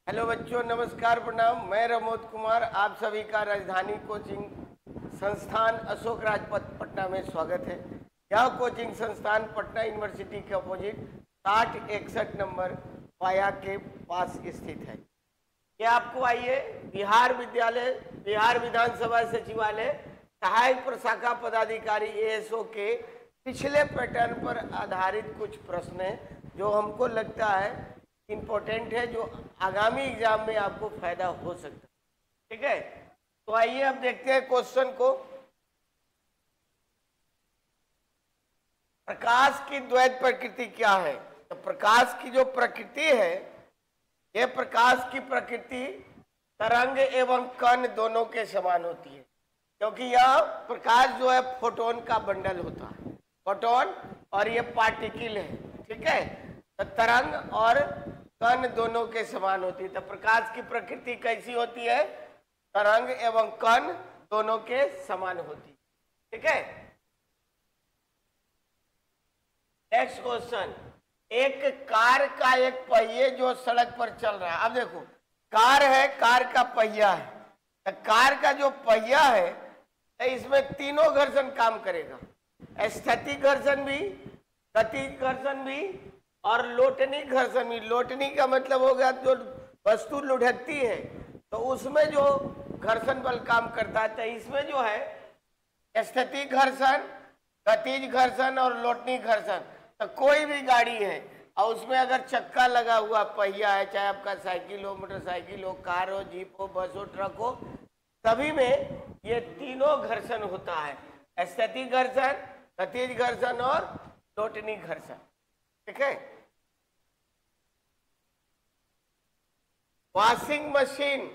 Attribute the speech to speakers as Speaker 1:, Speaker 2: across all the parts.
Speaker 1: Hello बच्चों, नमस्कार, प्रणाम। मैं रमोद कुमार आप सभी का राजधानी कोचिंग संस्थान अशोक राजपथ पटना में स्वागत है। यह कोचिंग संस्थान पटना यूनिवर्सिटी के अपोजिट 6061 नंबर पाया के पास स्थित है। ये आपको आइए बिहार विद्यालय, बिहार विधानसभा सचिवालय सहायक प्रशाखा पदाधिकारी ASO के पिछले पैटर्न पर आधारित कुछ प्रश्न हैं जो हमको लगता है इम्पोर्टेंट है, जो आगामी एग्जाम में आपको फायदा हो सकता है। ठीक है, तो आइए अब देखते हैं क्वेश्चन को। प्रकाश की द्वैत प्रकृति क्या है? तो प्रकाश की जो प्रकृति है, यह प्रकाश की प्रकृति तरंग एवं कण दोनों के समान होती है, क्योंकि यह प्रकाश जो है फोटोन का बंडल होता है, फोटोन, और ये पार्टिकल है। ठीक है, तो तरंग और कण दोनों के समान होती है। तो प्रकाश की प्रकृति कैसी होती है? तरंग एवं कण दोनों के समान होती है। ठीक है, नेक्स्ट क्वेश्चन। एक कार का एक पहिए जो सड़क पर चल रहा है। अब देखो, कार है, कार का पहिया है। तो कार का जो पहिया है, तो इसमें तीनों घर्षण काम करेगा, स्थैतिक घर्षण भी, गतिज घर्षण भी और लोटनी घर्षण भी। लोटनी का मतलब हो गया जो वस्तु लुढ़कती है, तो उसमें जो घर्षण बल काम करता है। तो इसमें जो है स्थैतिक घर्षण, गतिज घर्षण और लोटनी घर्षण। तो कोई भी गाड़ी है और उसमें अगर चक्का लगा हुआ पहिया है, चाहे आपका साइकिल हो, मोटरसाइकिल हो, कार हो, जीप हो, बस हो, ट्रक हो, सभी में ये तीनों घर्षण होता है, स्थैतिक घर्षण, गतिज घर्षण और लोटनी घर्षण। ठीक है, वॉशिंग मशीन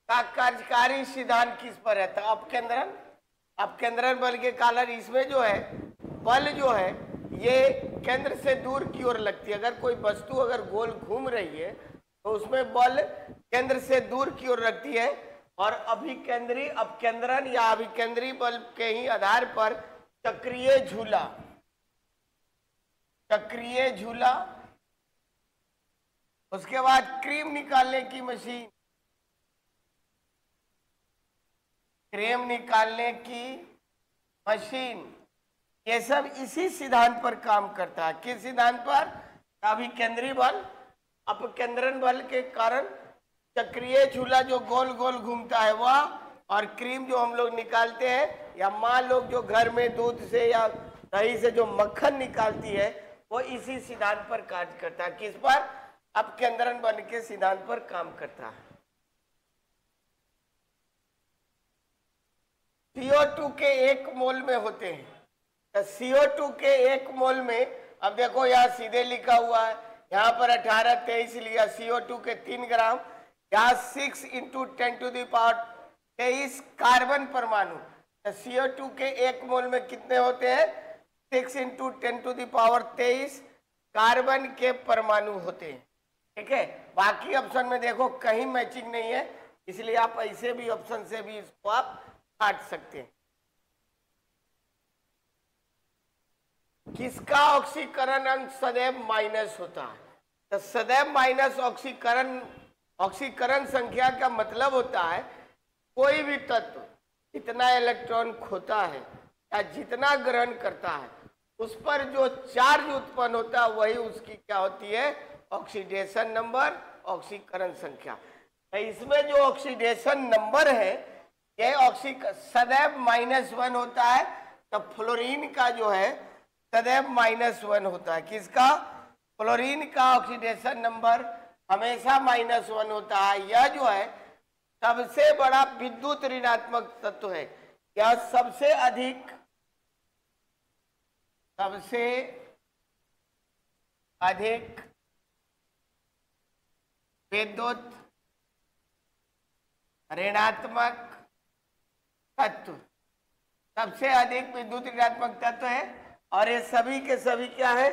Speaker 1: का कार्यकारी सिद्धांत किस पर है? तो अपकेंद्रन बल के कारण इसमें जो है बल जो है ये केंद्र से दूर की ओर लगती है। अगर कोई वस्तु अगर गोल घूम रही है तो उसमें बल केंद्र से दूर की ओर लगती है, और अभिकेंद्री अपकेंद्रन या अभिकेंद्री बल के ही आधार पर चक्रीय झूला, उसके बाद क्रीम निकालने की मशीन, ये सब इसी सिद्धांत पर काम करता है। किस सिद्धांत पर? अभिकेंद्री बल, अपकेंद्रन बल के कारण चक्रीय झूला जो गोल गोल घूमता है वह, और क्रीम जो हम लोग निकालते हैं, या माँ लोग जो घर में दूध से या दही से जो मक्खन निकालती है, वो इसी सिद्धांत पर कार्य करता है। किस पर? अपकेंद्रन बल के सिद्धांत पर काम करता है। CO2 के 1 मोल में होते हैं। तो CO2 के 1 मोल में, अब देखो यहाँ सीधे लिखा हुआ है, यहाँ पर 1823 लिया। CO2 के 3 ग्राम, यहाँ 6 × 10⁻23 कार्बन परमाणु। तो CO2 के 1 मोल में कितने होते हैं? 6 × 10⁻23 कार्बन के परमाणु होते हैं। ठीक है, बाकी ऑप्शन में देखो कहीं मैचिंग नहीं है, इसलिए आप ऐसे भी ऑप्शन से भी इसको आप काट सकते हैं। किसका ऑक्सीकरण अंक सदैव माइनस होता है? तो सदैव माइनस ऑक्सीकरण संख्या का मतलब होता है कोई भी तत्व जितना इलेक्ट्रॉन खोता है या जितना ग्रहण करता है, उस पर जो चार्ज उत्पन्न होता है वही उसकी क्या होती है? ऑक्सीडेशन नंबर, ऑक्सीकरण संख्या। तो इसमें जो ऑक्सीडेशन नंबर है यह सदैव -1 होता है। तो फ्लोरीन का जो है सदैव -1 होता है। किसका? फ्लोरीन का ऑक्सीडेशन नंबर हमेशा -1 होता है। यह जो है सबसे बड़ा विद्युत ऋणात्मक तत्व है। यह सबसे अधिक विद्युत ऋणात्मक तत्व, सबसे अधिक विद्युत ऋणात्मक तत्व है। और ये सभी के सभी क्या है?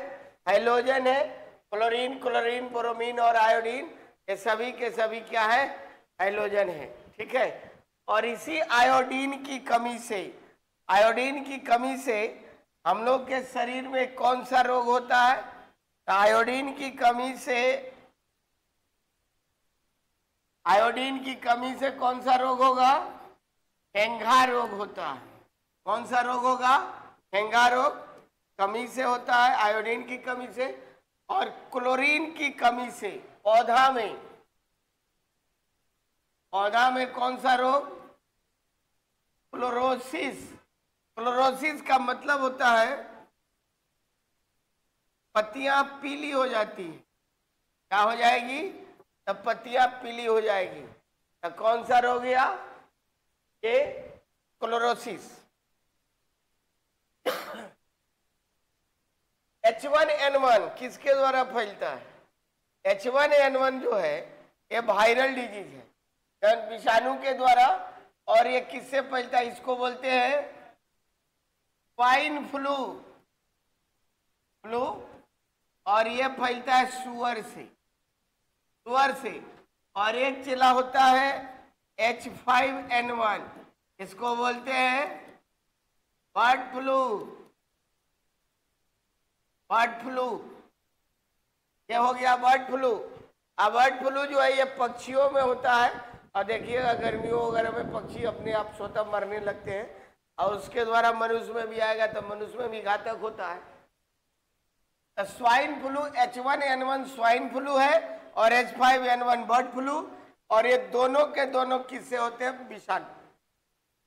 Speaker 1: हैलोजन है। क्लोरीन, क्लोरीन, ब्रोमीन और आयोडीन, ये सभी के सभी क्या है? हैलोजन है। ठीक है, और इसी आयोडीन की कमी से हम लोग के शरीर में कौन सा रोग होता है? आयोडीन की कमी से आयोडीन की कमी से कौन सा रोग होगा? हेंगा रोग होता है। कौन सा रोग होगा? हेंगा रोग कमी से होता है, आयोडीन की कमी से। और क्लोरीन की कमी से पौधा में कौन सा रोग? क्लोरोसिस। क्लोरोसिस का मतलब होता है पत्तियां पीली हो जाती है। क्या हो जाएगी? तब पत्तियां पीली हो जाएगी। तो कौन सा रोग गया? ये क्लोरोसिस। H1N1 किसके द्वारा फैलता है? H1N1 जो है ये वायरल डिजीज है, विषाणु के द्वारा। और ये किससे फैलता है? इसको बोलते हैं स्वाइन फ्लू। और ये फैलता है सुअर से। और एक चला होता है H5N1, इसको बोलते हैं बर्ड फ्लू। ये हो गया बर्ड फ्लू। अब बर्ड फ्लू जो है ये पक्षियों में होता है। और देखिएगा गर्मियों वगैरह में पक्षी अपने आप स्वतः मरने लगते हैं, और उसके द्वारा मनुष्य में भी आएगा तो मनुष्य में भी घातक होता है। तो swine flu H1N1 swine flu है और H5N1 बर्ड फ्लू। और ये दोनों के दोनों किससे होते हैं?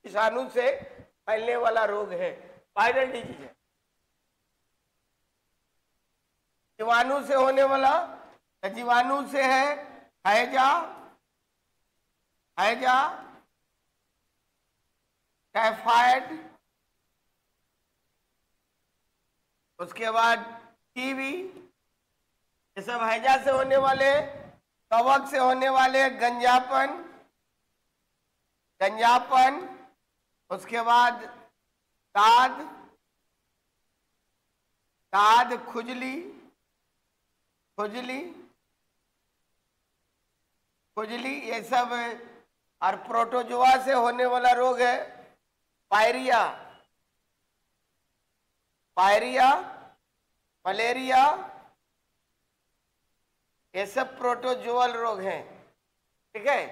Speaker 1: विषाणु से फैलने वाला रोग है, वायरल डिजीज है। जीवाणु से होने वाला, जीवाणु से है हैजा, टाइफाइड, उसके बाद टीबी। ये सब हैजा से होने वाले। कवक से होने वाले गंजापन, उसके बाद दाद, खुजली, ये सब। और प्रोटोजोआ से होने वाला रोग है पायरिया, मलेरिया। ये सब प्रोटोजोअल रोग हैं, ठीक है।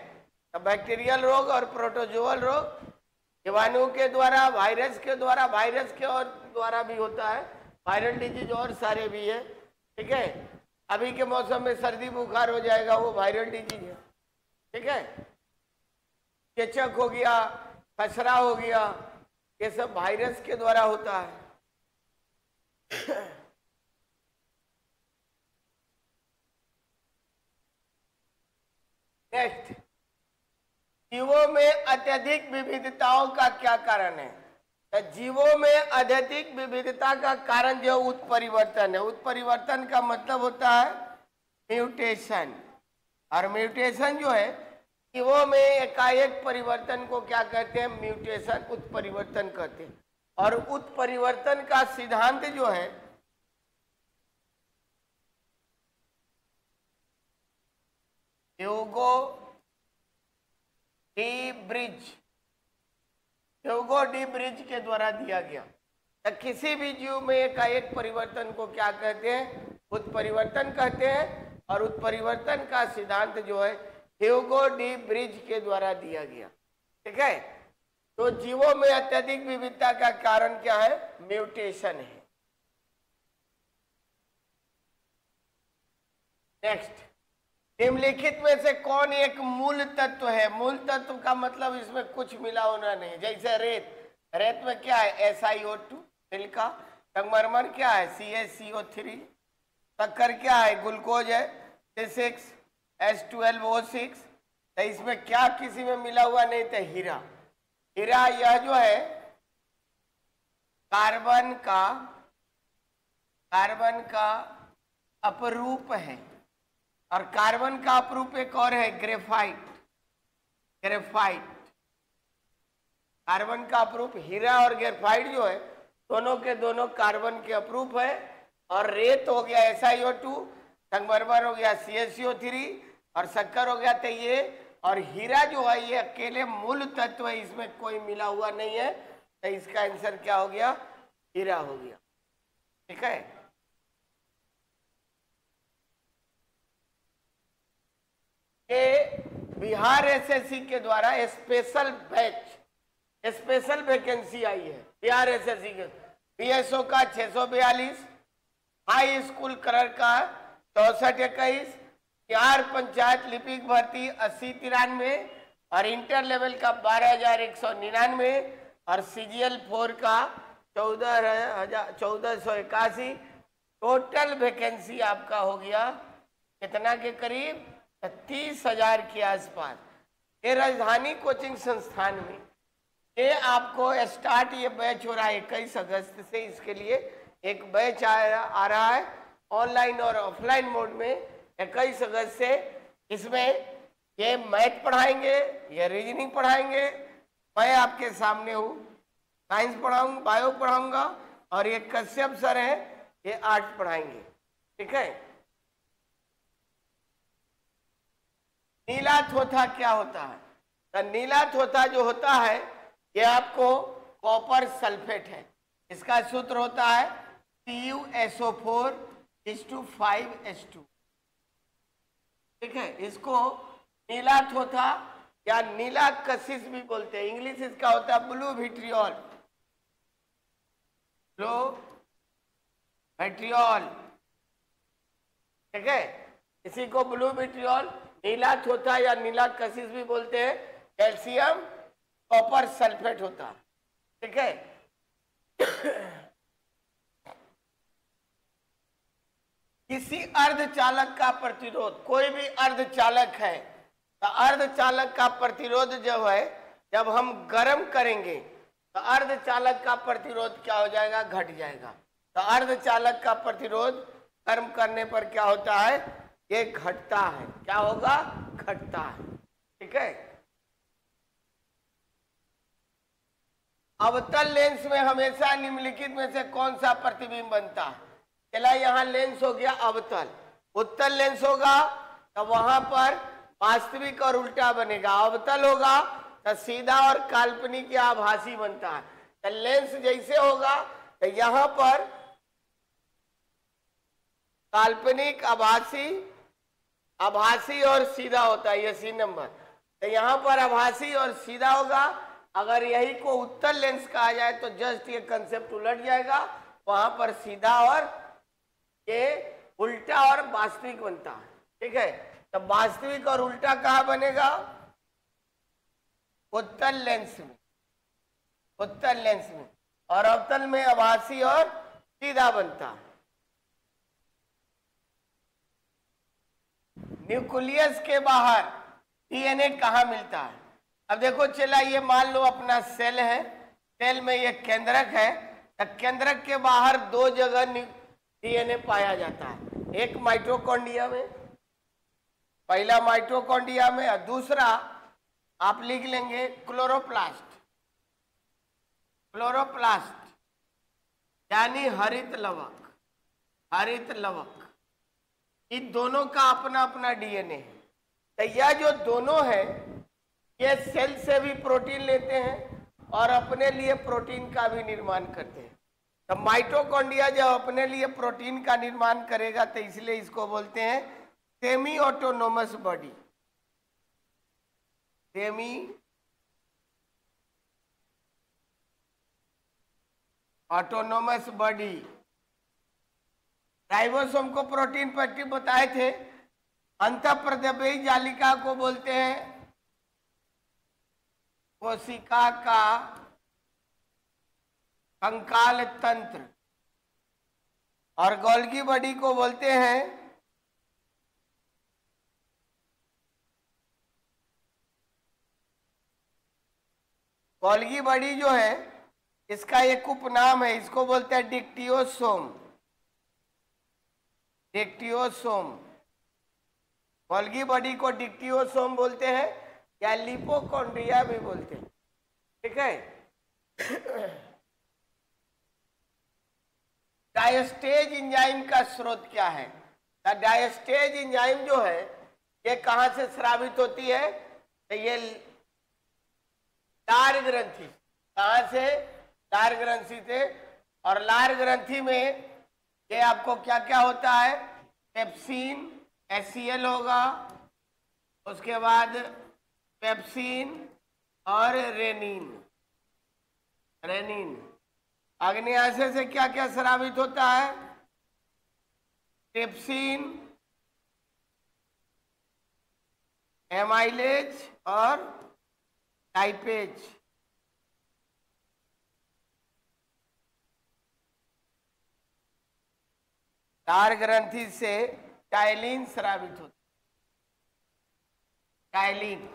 Speaker 1: तो बैक्टीरियल रोग और प्रोटोजोअल रोग जीवाणु के द्वारा, वायरस के द्वारा भी होता है। वायरल डिजीज और सारे भी है, ठीक है। अभी के मौसम में सर्दी बुखार हो जाएगा, वो वायरल डिजीज है, ठीक है। चेचक हो गया, खसरा हो गया, ये सब वायरस के द्वारा होता है। नेक्स्ट, जीवों में अत्यधिक विविधताओं का क्या कारण है? तो जीवों में अत्यधिक विविधता का कारण जो उत्परिवर्तन है। उत्परिवर्तन का मतलब होता है म्यूटेशन। और म्यूटेशन जो है जीवों में एकाएक परिवर्तन को क्या कहते हैं? म्यूटेशन, उत्परिवर्तन कहते हैं। और उत्परिवर्तन का सिद्धांत जो है ह्यूगो डी ब्रिज के द्वारा दिया गया। तो किसी भी जीव में एकाएक परिवर्तन को क्या कहते हैं? उत्परिवर्तन कहते हैं। और उत्परिवर्तन का सिद्धांत जो है ह्यूगो डी ब्रिज के द्वारा दिया गया, ठीक है। तो जीवों में अत्यधिक विविधता का कारण क्या है? म्यूटेशन है। नेक्स्ट, निम्नलिखित में से कौन एक मूल तत्व है? मूल तत्व का मतलब इसमें कुछ मिला होना नहीं। जैसे रेत में क्या है? SiO2 silica. संगमरमर क्या है? CaCO3। शक्कर क्या है? ग्लूकोज है, C6H12O6। तो इसमें क्या किसी में मिला हुआ नहीं? तो हीरा यह जो है कार्बन का अपरूप है। और कार्बन का अपरूप एक और है ग्रेफाइट। कार्बन का अपरूप हीरा और ग्रेफाइट जो है दोनों के दोनों कार्बन के अपरूप है। और रेत हो गया SiO2, संगमरमर हो गया CaCO3 और शक्कर हो गया तो ये। और हीरा जो है ये अकेले मूल तत्व है, इसमें कोई मिला हुआ नहीं है। तो इसका आंसर क्या हो गया? हीरा हो गया, ठीक है। ये बिहार एसएससी के द्वारा स्पेशल बैच, स्पेशल वैकेंसी आई है बिहार एसएससी के। बीएसओ का 642, हाई स्कूल कलर का 6421, 4 पंचायत लिपिक भर्ती 8093 और इंटर लेवल का 12,199 और CGL 4 का 14,181। टोटल वैकेंसी आपका हो गया कितना के करीब 30,000 के आसपास। ये राजधानी कोचिंग संस्थान में ये आपको स्टार्ट, ये बैच हो रहा है 21 अगस्त से। इसके लिए एक बैच आ रहा है ऑनलाइन और ऑफलाइन मोड में 21 अगस्त से। इसमें ये मैथ पढ़ाएंगे, ये रीजनिंग पढ़ाएंगे, मैं आपके सामने हूँ, साइंस पढ़ाऊंगा, बायो पढ़ाऊंगा और ये कश्यप सर है, ये आर्ट पढ़ाएंगे। ठीक है। नीला थोथा क्या होता है? तो नीला थोथा जो होता है ये आपको कॉपर सल्फेट है। इसका सूत्र होता है CuSO4:5H2। ठीक है। इसको नीला थोथा या नीला कशिश भी बोलते हैं। इंग्लिश इसका होता है ब्लू विट्रियोल, ब्लू विट्रियोल। ठीक है। इसी को ब्लू विट्रियोल, नीला थोथा या नीला कशिश भी बोलते हैं। कैल्शियम कॉपर सल्फेट होता है। ठीक है। किसी अर्धचालक का प्रतिरोध, कोई भी अर्धचालक है तो अर्धचालक का प्रतिरोध जो है जब हम गर्म करेंगे तो अर्धचालक का प्रतिरोध क्या हो जाएगा? घट जाएगा। तो अर्धचालक का प्रतिरोध गर्म करने पर क्या होता है? ये घटता है। क्या होगा? घटता है। ठीक है। अवतल लेंस में हमेशा निम्नलिखित में से कौन सा प्रतिबिंब बनता है? चला, यहाँ लेंस हो गया अवतल। उत्तल लेंस होगा तो वहां पर वास्तविक और उल्टा बनेगा। अवतल होगा तो सीधा और काल्पनिक या आभासी बनता है। तो लेंस जैसे होगा तो यहाँ पर काल्पनिक, आभासी और सीधा होता है, ये सी नंबर। तो यहाँ पर आभासी और सीधा होगा। अगर यही को उत्तल लेंस कहा जाए तो जस्ट ये कंसेप्ट उलट जाएगा, वहां पर सीधा और ये उल्टा और वास्तविक बनता है। ठीक है। तो वास्तविक और उल्टा कहाँ बनेगा? उत्तल लेंस में, उत्तल लेंस में। और अवतल में आभासी और सीधा बनता है। न्यूक्लियस के बाहर डीएनए कहाँ मिलता है? अब देखो, चला ये मान लो अपना सेल है, सेल में ये केंद्रक है। तो केंद्रक के बाहर 2 जगह डीएनए पाया जाता है। एक माइटोकॉन्ड्रिया में, पहला माइटोकॉन्ड्रिया में, और दूसरा आप लिख लेंगे क्लोरोप्लास्ट। क्लोरोप्लास्ट यानी हरित लवक, हरित लवक। इन दोनों का अपना अपना डीएनए है। तो यह जो दोनों है ये सेल से भी प्रोटीन लेते हैं और अपने लिए प्रोटीन का भी निर्माण करते हैं। तो माइटोकॉन्ड्रिया जब अपने लिए प्रोटीन का निर्माण करेगा तो इसलिए इसको बोलते हैं semi autonomous body. Semi autonomous body. Ribosome को प्रोटीन पैक्टिव बताए थे। अंतःप्रद्रव्यी जालिका को बोलते हैं कोशिका का कंकाल तंत्र, और गोल्गी बॉडी को बोलते हैं गोल्गी बॉडी जो है इसका एक उपनाम है, इसको बोलते हैं डिक्टियोसोम। डिक्टियोसोम, गोल्गी बॉडी को डिक्टियोसोम बोलते हैं या लिपोकॉन्ड्रिया भी बोलते हैं। ठीक है। डायस्टेज एंजाइम का स्रोत क्या है? डायस्टेज एंजाइम जो है ये कहां से स्रावित होती है? तो ये लार ग्रंथि। कहां से? लार ग्रंथि से। और लार ग्रंथि में ये आपको क्या क्या होता है? पेप्सिन, HCl होगा, उसके बाद पेप्सिन और रेनिन। रेनिन आग्नेयाशय से क्या क्या स्रावित होता है? ट्रिप्सिन, एमाइलेज और टाइपेज। लार ग्रंथि से टाइलिन स्रावित होता। टाइलिन।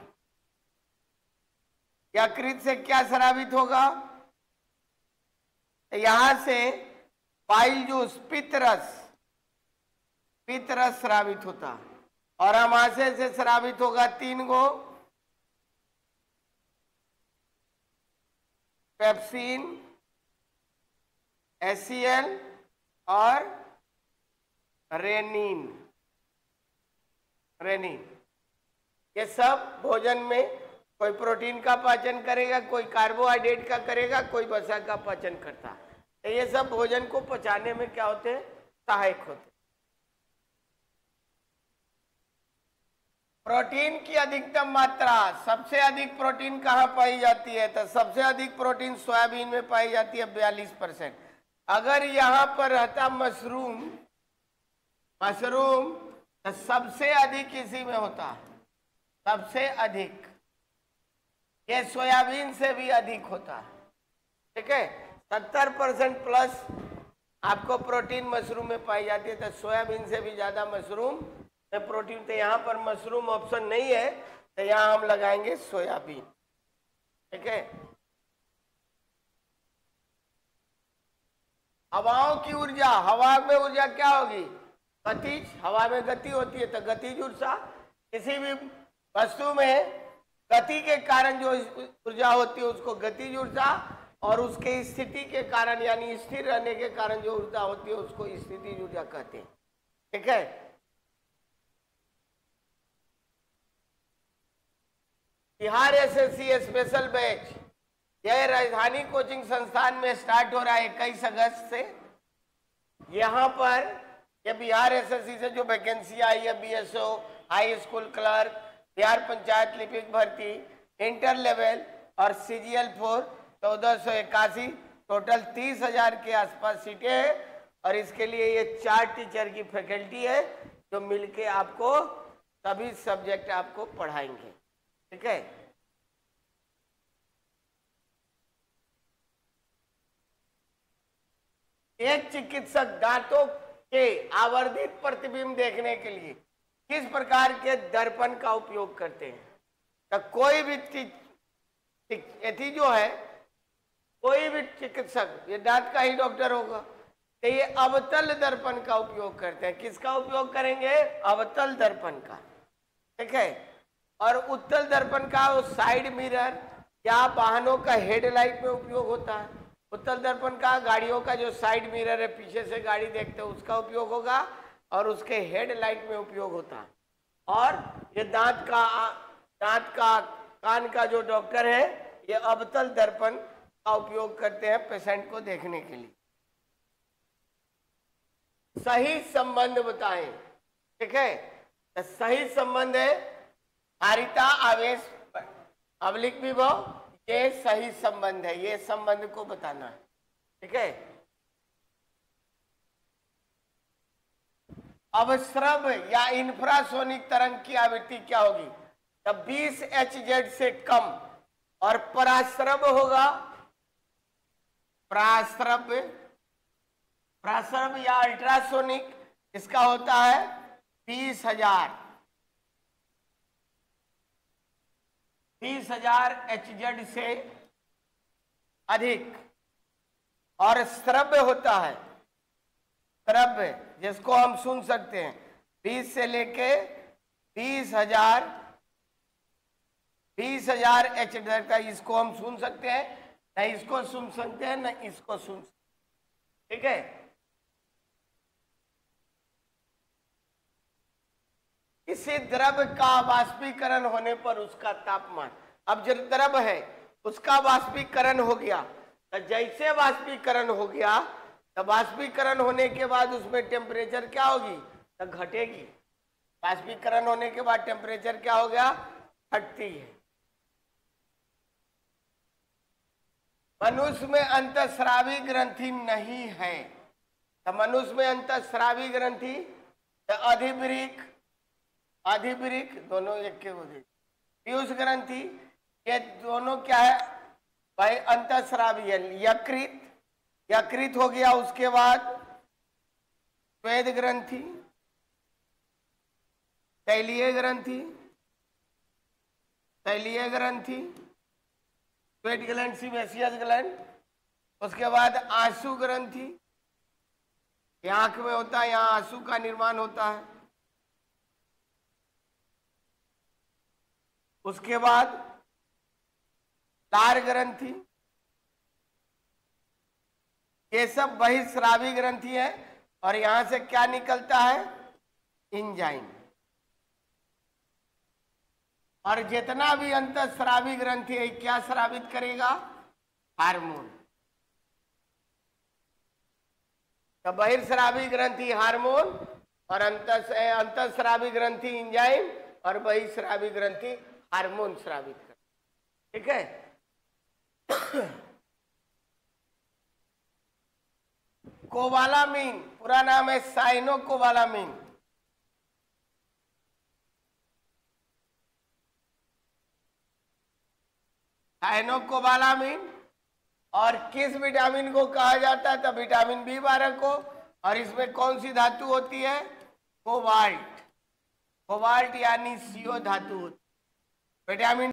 Speaker 1: यकृत से क्या स्रावित होगा? यहां से पाइल जूस, पित्तरस, पित्तरस स्रावित होता। और अमाशय से स्रावित होगा 3 गो, पेप्सिन, HCl और रेनिन। रेनिन ये सब भोजन में कोई प्रोटीन का पाचन करेगा, कोई कार्बोहाइड्रेट का करेगा, कोई वसा का पाचन करता है। तो ये सब भोजन को पचाने में क्या होते हैं? सहायक होते हैं। प्रोटीन की अधिकतम मात्रा, सबसे अधिक प्रोटीन कहाँ पाई जाती है? तो सबसे अधिक प्रोटीन सोयाबीन में पाई जाती है 42%। अगर यहां पर रहता मशरूम, मशरूम तो सबसे अधिक इसी में होता है, सबसे अधिक। ये सोयाबीन से भी अधिक होता है। ठीक है, 70% प्लस आपको प्रोटीन मशरूम में पाई जाती है। तो सोयाबीन से भी ज्यादा मशरूम में प्रोटीन। तो यहाँ पर मशरूम ऑप्शन नहीं है, तो यहाँ हम लगाएंगे सोयाबीन। ठीक है। हवाओं की ऊर्जा, हवा में ऊर्जा क्या होगी? गतिज। हवा में गति होती है तो गतिज ऊर्जा। किसी भी वस्तु में गति के कारण जो ऊर्जा होती है उसको गतिज ऊर्जा, और उसके स्थिति के कारण यानी स्थिर रहने के कारण जो ऊर्जा होती है उसको स्थितिज ऊर्जा कहते हैं। ठीक है। बिहार एसएससी स्पेशल बैच यह राजधानी कोचिंग संस्थान में स्टार्ट हो रहा है 21 अगस्त से। यहाँ पर ये बिहार एसएससी से जो वैकेंसी आई है, BSO, high school clerk, Bihar panchayat लिपिक भर्ती, इंटर लेवल और CGL 4 1481, टोटल 30,000 के आसपास सीटें हैं। और इसके लिए ये 4 टीचर की फैकल्टी है जो मिलके आपको सभी सब्जेक्ट आपको पढ़ाएंगे। ठीक है। एक चिकित्सक दांतों के आवर्धित प्रतिबिंब देखने के लिए किस प्रकार के दर्पण का उपयोग करते हैं? तो कोई भी एथी जो है, कोई भी चिकित्सक, ये दांत का ही डॉक्टर होगा, तो ये अवतल दर्पण का उपयोग करते हैं। किसका उपयोग करेंगे? अवतल दर्पण का। ठीक है। और उत्तल दर्पण का वो साइड मिरर या वाहनों का हेडलाइट में उपयोग होता है। उत्तल दर्पण का गाड़ियों का जो साइड मिरर है, पीछे से गाड़ी देखते हैं, उसका उपयोग होगा, और उसके हेडलाइट में उपयोग होता है। और ये दांत का कान का जो डॉक्टर है, ये अवतल दर्पण का उपयोग करते हैं पेशेंट को देखने के लिए। सही संबंध बताएं। ठीक है। तो सही संबंध है धारिता, आवेश, अवलिक विभव, ये सही संबंध है। ये संबंध को बताना है। ठीक है। अवस्रव या इंफ्रासोनिक तरंग की आवृत्ति क्या होगी? तब 20 Hz से कम। और पराश्रव होगा, पराश्रव या अल्ट्रासोनिक, इसका होता है 20,000 Hz से अधिक। और श्रव्य होता है, श्रव्य जिसको हम सुन सकते हैं, 20 से लेके 20,000 Hz तक इसको हम सुन सकते हैं। न इसको सुन सकते हैं, न इसको सुन सकते। ठीक है। किसी द्रव का वाष्पीकरण होने पर उसका तापमान, अब जो द्रव है उसका वाष्पीकरण हो गया, तो जैसे वाष्पीकरण हो गया, तो वाष्पीकरण होने के बाद उसमें टेम्परेचर क्या होगी? तो घटेगी। वाष्पीकरण होने के बाद टेम्परेचर क्या हो गया? घटती है। मनुष्य में अंतःस्रावी ग्रंथि नहीं है। तो मनुष्य में अंतःस्रावी ग्रंथि, अधिवृक्क, अधिवृक्क दोनों एक के हो गए, पीयूष ग्रंथि, ये दोनों क्या है भाई अंतःस्रावी है। यकृत, यकृत हो गया, उसके बाद स्वेद ग्रंथि, तैलीय ग्रंथि, तैलीय ग्रंथि, स्वेट ग्लैंड, सीबेसियस ग्लैंड, उसके बाद आंसू ग्रंथि, ये आंख में होता है, यहाँ आंसू का निर्माण होता है। उसके बाद लार ग्रंथि, ये सब बहिस्रावी ग्रंथि है और यहां से क्या निकलता है, एंजाइम। और जितना भी अंतःस्रावी ग्रंथि है क्या स्रावित करेगा, हार्मोन। तो बहिर्स्रावी ग्रंथि हार्मोन और अंतःस्रावी ग्रंथि एंजाइम और बहिर्स्रावी ग्रंथि हार्मोन स्रावित कर, ठीक है। कोबालामीन पूरा नाम है साइनोकोबालामीन। साइनोकोबालामीन, और किस विटामिन को कहा जाता है, तो विटामिन बी12 को। और इसमें कौन सी धातु होती है, कोबाल्ट, कोबाल्ट यानी CO धातु होती है। विटामिन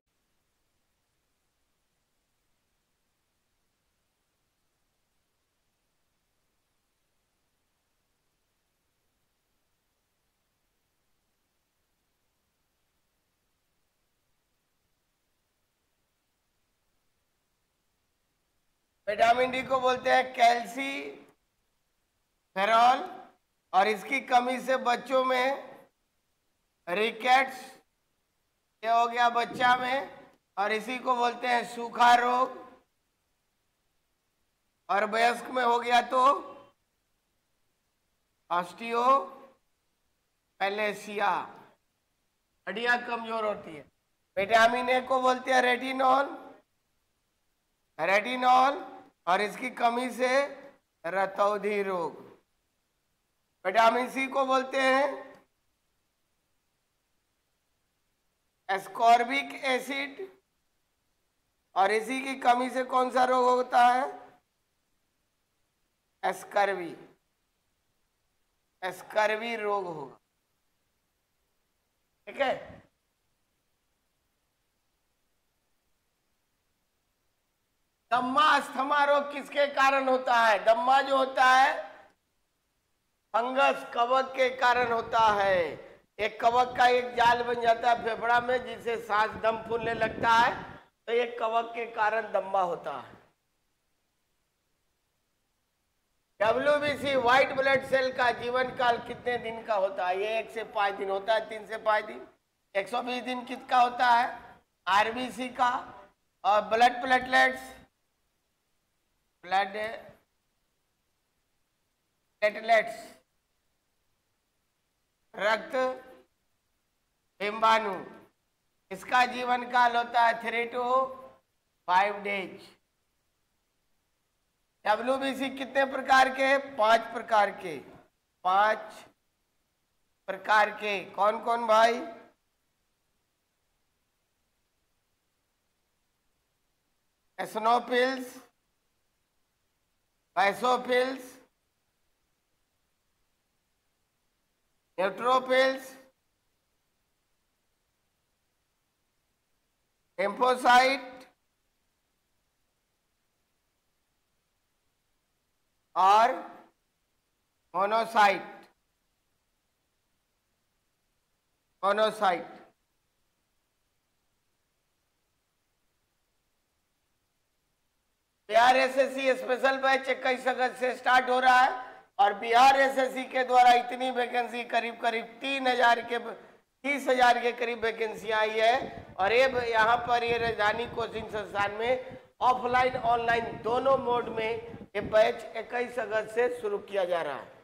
Speaker 1: विटामिन डी को बोलते हैं कैल्सी फेरॉल, और इसकी कमी से बच्चों में रिकेट्स, ये हो गया बच्चा में, और इसी को बोलते हैं सूखा रोग। और वयस्क में हो गया तो ऑस्टियोपैलेसिया, हड्डियां कमजोर होती है। विटामिन ए को बोलते हैं रेटिनॉल, रेटिनॉल, और इसकी कमी से रतौंधी रोग। विटामिन सी को बोलते हैं एस्कॉर्बिक एसिड, और इसी की कमी से कौन सा रोग होता है, एस्कर्वी, एस्कर्वी रोग होगा, ठीक है। दम्मा अस्थमा रोग किसके कारण होता है, दम्मा जो होता है फंगस कवक के कारण होता है। एक कवक का एक जाल बन जाता है फेफड़ा में, जिससे सांस दम फूलने लगता है, तो एक कवक के कारण दम्मा होता है। WBC व्हाइट ब्लड सेल का जीवन काल कितने दिन का होता है, ये 1 से 5 दिन होता है, 3 से 5 दिन। 120 दिन किसका होता है, RBC का। और ब्लड प्लेटलेट्स, ब्लड प्लेटलेट्स, रक्त बिंबाणु, इसका जीवन काल होता है 3 to 5 डेज। WBC कितने प्रकार के, 5 प्रकार के, 5 प्रकार के। कौन कौन भाई, एसनोफिल्स, बाइसोफिल्स, न्यूट्रोफिल्स, लिम्फोसाइट और monocyte, monocyte. Bihar SSC special batch 21 अगस्त से स्टार्ट हो रहा है, और बिहार SSC के द्वारा इतनी वैकेंसी करीब करीब 30,000 के करीब वैकेंसी आई है। और ये यहाँ पर ये राजधानी कोचिंग संस्थान में ऑफलाइन ऑनलाइन दोनों मोड में ये बैच 21 अगस्त से शुरू किया जा रहा है।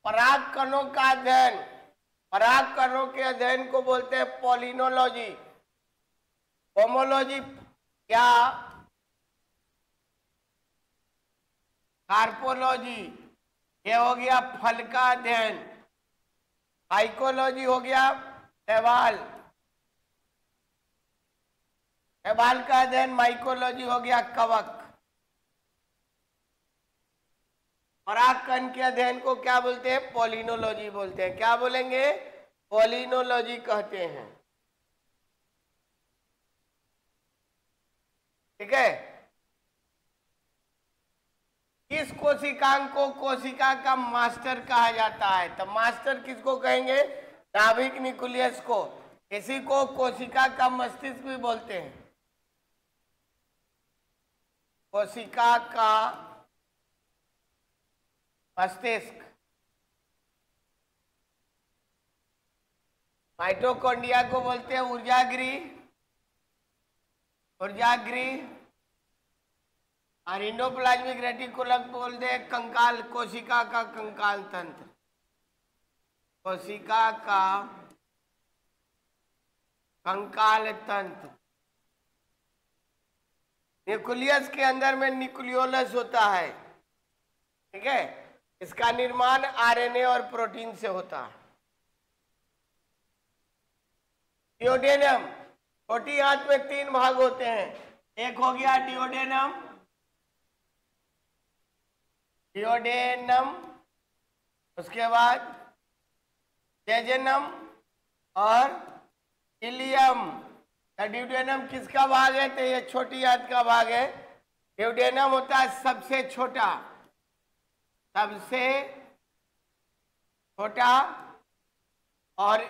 Speaker 1: पराग कणों का अध्ययन, परागकणों के अध्ययन को बोलते हैं पॉलिनोलॉजी। होमोलॉजी क्या? कार्पोलॉजी, ये हो गया फल का अध्ययन। साइकोलॉजी हो गया शैवाल, शैवाल का अध्ययन। माइकोलॉजी हो गया कवक। परागकण के अध्ययन को क्या बोलते हैं? पॉलिनोलॉजी बोलते हैं। क्या बोलेंगे? पॉलिनोलॉजी कहते हैं। ठीक है। किस कोशिकांग को कोशिका का मास्टर कहा जाता है? तो मास्टर किसको कहेंगे? नाभिक न्यूक्लियस को। इसी को कोशिका का मस्तिष्क भी बोलते हैं। कोशिका का मस्तिष्क। माइटोकॉन्ड्रिया को बोलते हैं ऊर्जागृह, ऊर्जागृह। और इंडोप्लाज्मिक रेटिकुलम को बोलते हैं कंकाल, कोशिका का कंकाल तंत्र। कोशिका का कंकाल तंत्र। न्यूक्लियस के अंदर में न्यूक्लियोलस होता है। ठीक है। इसका निर्माण आरएनए और प्रोटीन से होता है। डिओडेनम, छोटी आंत में 3 भाग होते हैं। एक हो गया डिओडेनम, डिओडेनम, उसके बाद जेजेनम और इलियम। डिओडेनम किसका भाग है? तो ये छोटी आंत का भाग है। डिओडेनम होता है सबसे छोटा, सबसे छोटा। और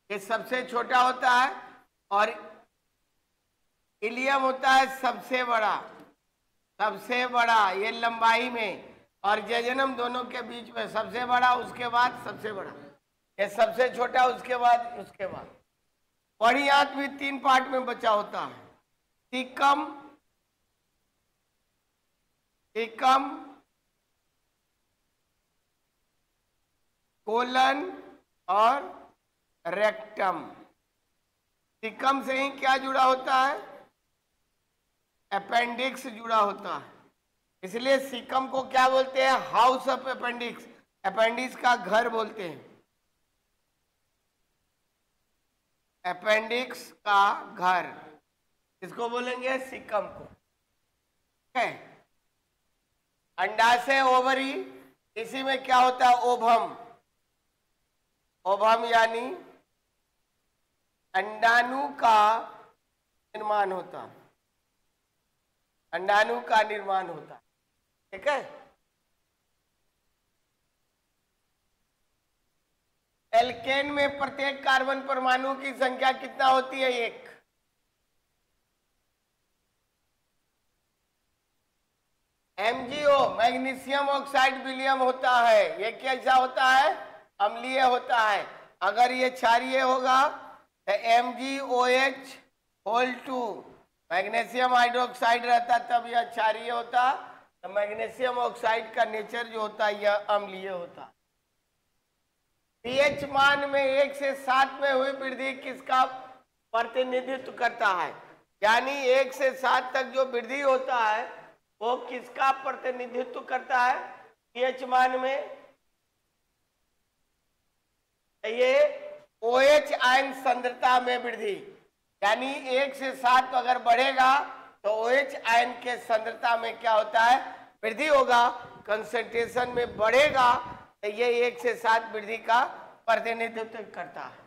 Speaker 1: ये सबसे छोटा होता है। और इलियम होता है सबसे बड़ा, सबसे बड़ा ये लंबाई में। और जेजेनम दोनों के बीच में, सबसे बड़ा उसके बाद सबसे बड़ा, ये सबसे छोटा उसके बाद उसके बाद। बड़ी आंत भी 3 पार्ट में बचा होता है। सीकम, सीकम, कोलन और रेक्टम। सीकम से ही क्या जुड़ा होता है? अपेंडिक्स जुड़ा होता है। इसलिए सीकम को क्या बोलते हैं? हाउस ऑफ अपेंडिक्स, अपेंडिक्स का घर बोलते हैं। अपेंडिक्स का घर इसको बोलेंगे सीकम को। है अंडाशय, ओवरी, इसी में क्या होता है? ओभम। ओभम यानी अंडाणु का निर्माण होता है, अंडाणु का निर्माण होता है। ठीक है। एल्केन में प्रत्येक कार्बन परमाणु की संख्या कितना होती है? 1। MgO, मैग्नीशियम ऑक्साइड विलियम होता है। ये कैसा होता है? अम्लीय होता है। अगर ये क्षारीय होगा तो MgOH(2), मैग्नीशियम हाइड्रोक्साइड रहता तब यह क्षारीय होता। तो मैग्नीशियम ऑक्साइड का नेचर जो होता है यह अम्लीय होता। pH मान में 1 से 7 में हुई वृद्धि किसका प्रतिनिधित्व करता है? यानी 1 से 7 तक जो वृद्धि होता है वो किसका प्रतिनिधित्व करता है? pH मान में ये OH आयन सांद्रता में वृद्धि, यानी 1 से 7 अगर बढ़ेगा तो OH आयन के सांद्रता में क्या होता है? वृद्धि होगा। कंसंट्रेशन में बढ़ेगा तो ये 1 से 7 वृद्धि का प्रतिनिधित्व करता है।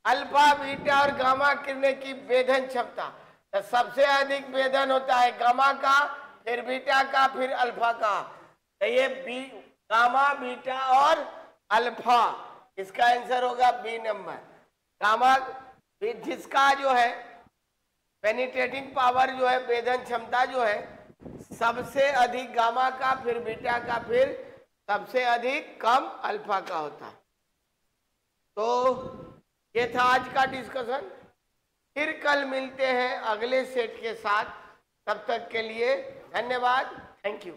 Speaker 1: अल्फा, बीटा और गामा किरणें की वेधन क्षमता, तो सबसे अधिक वेधन होता है गामा का, फिर बीटा का, फिर अल्फा का। तो ये गामा, बीटा और अल्फा, इसका आंसर होगा बी नंबर। गामा जिसका जो है पेनिट्रेटिंग पावर जो है, वेधन क्षमता जो है सबसे अधिक गामा का, फिर बीटा का, फिर सबसे अधिक कम अल्फा का होता है। तो ये था आज का डिस्कशन। फिर कल मिलते हैं अगले सेट के साथ। तब तक के लिए धन्यवाद। Thank you.